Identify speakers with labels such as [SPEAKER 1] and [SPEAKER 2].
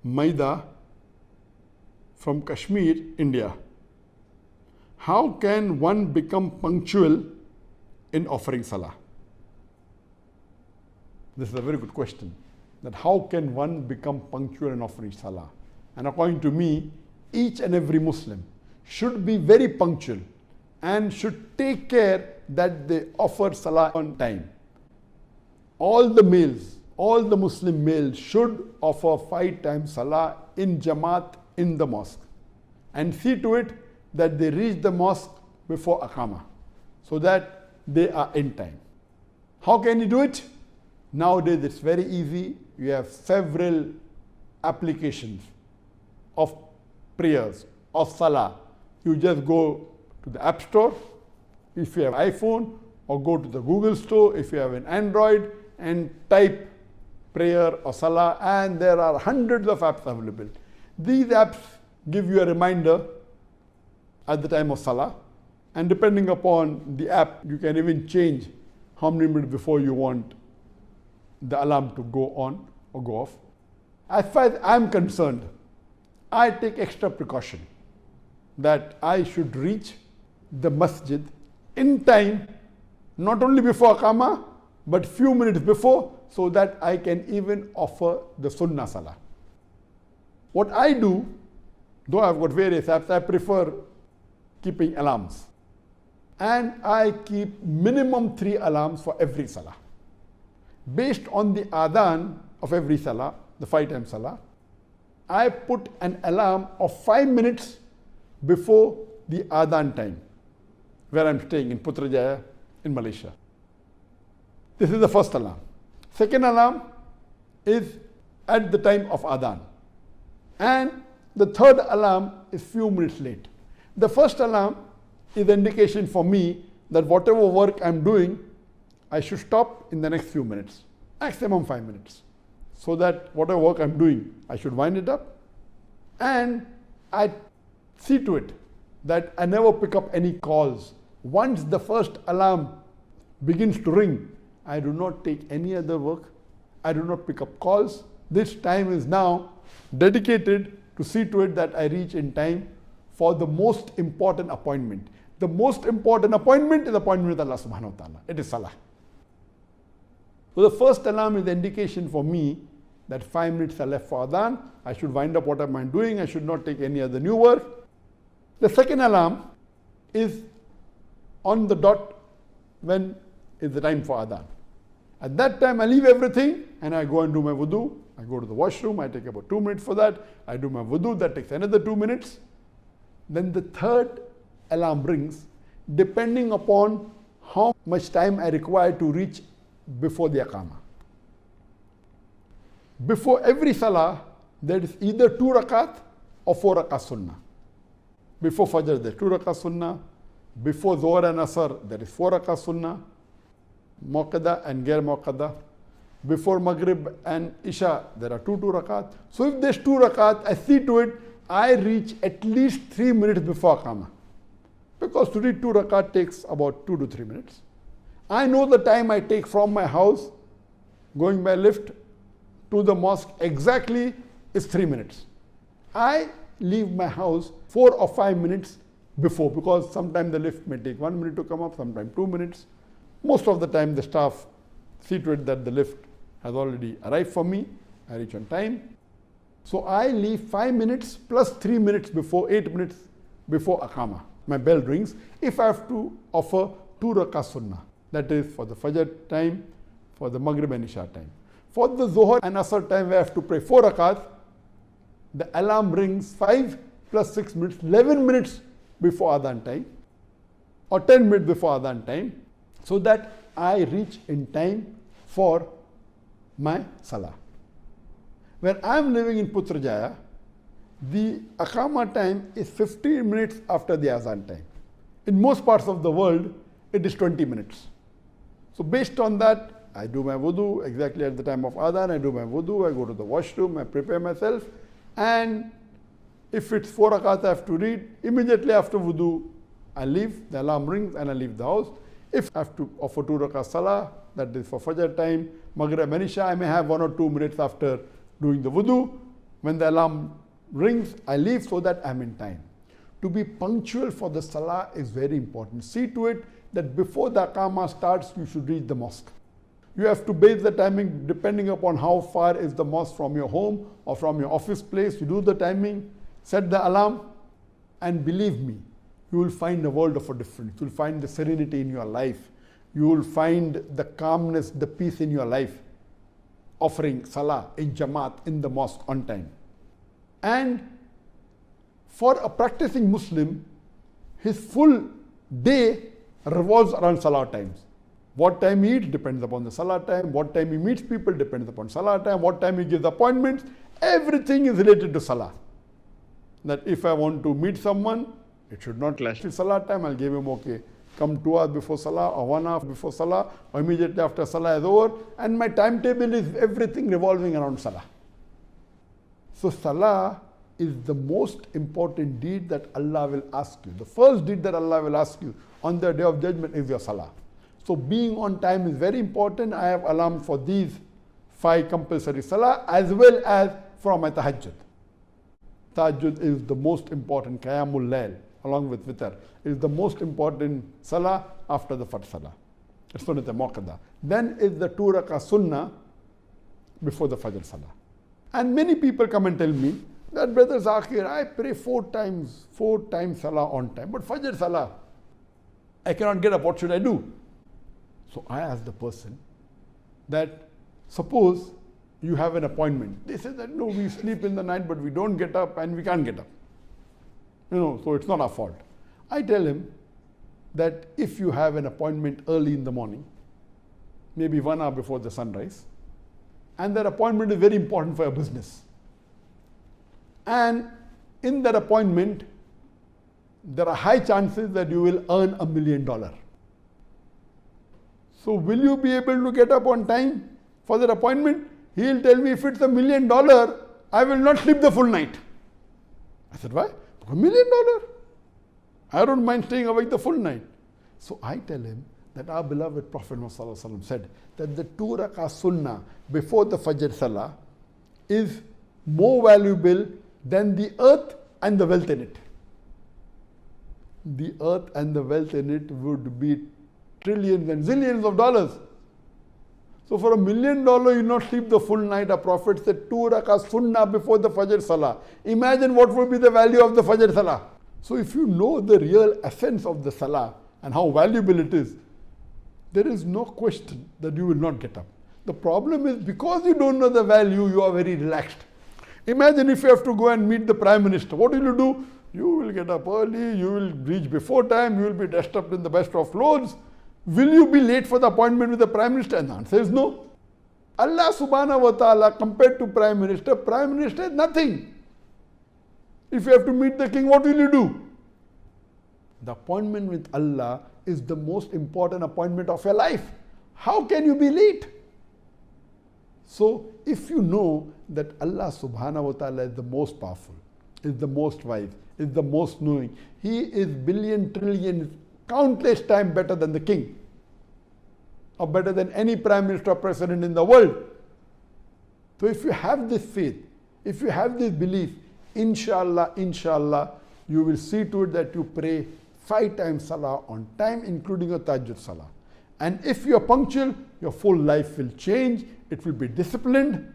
[SPEAKER 1] Maida from Kashmir, India. How can one become punctual in offering Salah? This is a very good question. That how can one become punctual in offering Salah? And according to me, each and every Muslim should be very punctual and should take care that they offer Salah on time. All the males, all the Muslim males should offer 5 times Salah in Jamaat in the mosque and see to it that they reach the mosque before Aqama so that they are in time. How can you do it? Nowadays it's very easy. You have several applications of prayers, of Salah. You just go to the App Store if you have iPhone, or go to the Google Store if you have an Android, and type prayer or Salah, and there are hundreds of apps available. These apps give you a reminder at the time of Salah, and depending upon the app, you can even change how many minutes before you want the alarm to go on or go off. As far as I'm concerned, I take extra precaution that I should reach the masjid in time, not only before Aqama, but few minutes before, so that I can even offer the Sunnah Salah. What I do, though I've got various apps, I prefer keeping alarms. And I keep minimum 3 alarms for every Salah. Based on the adhan of every Salah, the 5 times Salah, I put an alarm of 5 minutes before the adhan time, where I'm staying in Putrajaya in Malaysia. This is the first alarm. Second alarm is at the time of adhan. And the third alarm is few minutes late. The first alarm is an indication for me that whatever work I'm doing, I should stop in the next few minutes, maximum 5 minutes. So that whatever work I'm doing, I should wind it up. And I see to it that I never pick up any calls. Once the first alarm begins to ring, I do not take any other work. I do not pick up calls. This time is now dedicated to see to it that I reach in time for the most important appointment. The most important appointment is the appointment with Allah subhanahu wa ta'ala. It is Salah. So the first alarm is the indication for me that 5 minutes are left for adhan. I should wind up what am I doing. I should not take any other new work. The second alarm is on the dot when is the time for adhan. At that time I leave everything and I go and do my wudu. I go to the washroom. I take about 2 minutes for that. I do my wudu. That takes another 2 minutes. Then the third alarm rings depending upon how much time I require to reach before the Aqama. Before every Salah, there is either 2 rakat or 4 rakat Sunnah. Before Fajr, there is 2 rakat Sunnah. Before Zohar and Asr, there is 4 rakat Sunnah, Muqaddha and Ghair Muqaddha. Before Maghrib and Isha, there are 2 rakat. So if there's 2 rakat, I see to it, I reach at least 3 minutes before Aqama. Because to read 2 rakat takes about 2 to 3 minutes. I know the time I take from my house, going by lift to the mosque exactly is 3 minutes. I leave my house 4 or 5 minutes before, because sometimes the lift may take 1 minute to come up, sometimes 2 minutes. Most of the time the staff see to it that the lift has already arrived for me. I reach on time. So I leave 5 minutes plus 3 minutes before, 8 minutes before Aqama. My bell rings. If I have to offer 2 rakat Sunnah, that is for the Fajr time, for the Maghrib and Isha time. For the Zohar and Asr time, where I have to pray 4 rakat, the alarm rings 5 plus 6 minutes, 11 minutes before adhan time, or 10 minutes before adhan time, so that I reach in time for my Salah. Where I am living in Putrajaya, the Aqama time is 15 minutes after the Azan time. In most parts of the world, it is 20 minutes. So based on that, I do my wudu exactly at the time of Adhan. I do my wudu, I go to the washroom, I prepare myself, and if it's 4 rakat I have to read, immediately after wudu, I leave, the alarm rings and I leave the house. If I have to offer 2 rakat Salah, that is for Fajr time, Maghrib and Isha, I may have 1 or 2 minutes after doing the wudu. When the alarm rings, I leave so that I'm in time. To be punctual for the salah is very important. See to it that before the aqamah starts, you should reach the mosque. You have to base the timing depending upon how far is the mosque from your home or from your office place. You do the timing, set the alarm, and believe me, you will find a world of a difference. You will find the serenity in your life. You will find the calmness, the peace in your life, offering salah in jamaat in the mosque on time. And for a practicing Muslim, his full day revolves around salah times. What time he eats depends upon the salah time. What time he meets people depends upon salah time. What time he gives appointments, everything is related to salah. That if I want to meet someone, it should not clash with salah time. I'll give him, okay, come 2 hours before salah or 1 hour before salah or immediately after salah is over. And my timetable is everything revolving around salah. So salah is the most important deed that Allah will ask you. The first deed that Allah will ask you on the day of judgment is your salah. So being on time is very important. I have alarm for these 5 compulsory salah as well as for my tahajjud. Tahajjud is the most important, qiyamul layl, along with witr, is the most important salah after the Fajr salah. It's Sunnat Muakkada. Then is the 2 rakah sunnah before the Fajr salah. And many people come and tell me that, Brother Zakir, I pray 4 times salah on time, but Fajr salah, I cannot get up, what should I do? So I ask the person that, suppose you have an appointment. They say that, no, we sleep in the night, but we don't get up and we can't get up. So it's not our fault. I tell him that if you have an appointment early in the morning, maybe 1 hour before the sunrise, and that appointment is very important for your business, and in that appointment, there are high chances that you will earn $1 million. So will you be able to get up on time for that appointment? He'll tell me, if it's $1 million, I will not sleep the full night. I said, why? $1 million. I don't mind staying awake the full night. So I tell him that our beloved Prophet Muhammad said that the 2 rakah sunnah before the Fajr salah is more valuable than the earth and the wealth in it. The earth and the wealth in it would be trillions and zillions of dollars. So for $1 million, you not sleep the full night. A Prophet said 2 rakah sunnah before the Fajr salah. Imagine what would be the value of the Fajr salah. So if you know the real essence of the salah and how valuable it is, there is no question that you will not get up. The problem is, because you don't know the value, you are very relaxed. Imagine if you have to go and meet the Prime Minister. What will you do? You will get up early, you will reach before time, you will be dressed up in the best of clothes. Will you be late for the appointment with the Prime Minister? And the answer is no. Allah subhanahu wa ta'ala, compared to Prime Minister is nothing. If you have to meet the king, what will you do? The appointment with Allah is the most important appointment of your life. How can you be late? So if you know that Allah subhanahu wa ta'ala is the most powerful, is the most wise, is the most knowing, He is billion, trillion, countless times better than the king, or better than any prime minister or president in the world. So if you have this faith, if you have this belief, inshallah, you will see to it that you pray 5 times salah on time, including your tahajjud salah. And if you are punctual, your full life will change. It will be disciplined.